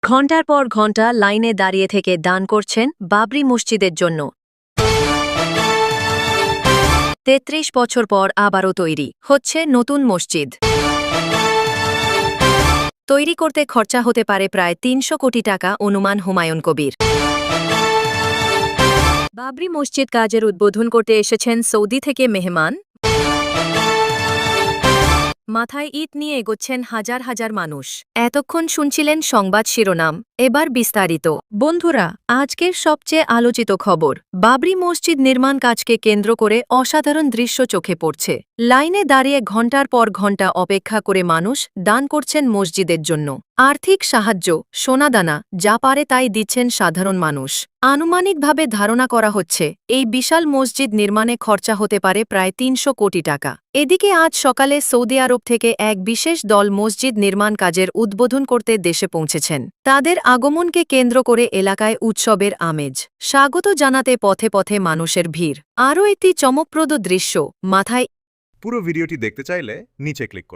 ঘণ্টার পর ঘণ্টা লাইনে দাঁড়িয়ে থেকে দান করছেন বাবরি মসজিদের জন্য। ৩৩ বছর পর আবারও তৈরি হচ্ছে নতুন মসজিদ। তৈরি করতে খরচা হতে পারে প্রায় ৩০০ কোটি টাকা অনুমান হুমায়ুন কবির। বাবরি মসজিদ কাজের উদ্বোধন করতে এসেছেন সৌদি থেকে মেহমান। মাথায় ইট নিয়ে এগোচ্ছেন হাজার হাজার মানুষ। এতক্ষণ শুনছিলেন সংবাদ শিরোনাম, এবার বিস্তারিত। বন্ধুরা, আজকের সবচেয়ে আলোচিত খবর, বাবরি মসজিদ নির্মাণ কাজকে কেন্দ্র করে অসাধারণ দৃশ্য চোখে পড়ছে। লাইনে দাঁড়িয়ে ঘণ্টার পর ঘণ্টা অপেক্ষা করে মানুষ দান করছেন মসজিদের জন্য। আর্থিক সাহায্য, সোনাদানা, যা পারে তাই দিচ্ছেন সাধারণ মানুষ। আনুমানিকভাবে ধারণা করা হচ্ছে এই বিশাল মসজিদ নির্মাণে খরচা হতে পারে প্রায় ৩০০ কোটি টাকা। এদিকে আজ সকালে সৌদি আরব থেকে এক বিশেষ দল মসজিদ নির্মাণ কাজের উদ্বোধন করতে দেশে পৌঁছেছেন। তাদের আগমনকে কেন্দ্র করে এলাকায় উৎসবের আমেজ। স্বাগত জানাতে পথে পথে মানুষের ভিড়। আরও একটি চমকপ্রদ দৃশ্য, মাথায় পুরো ভিডিওটি দেখতে চাইলে নিচে ক্লিক করুন।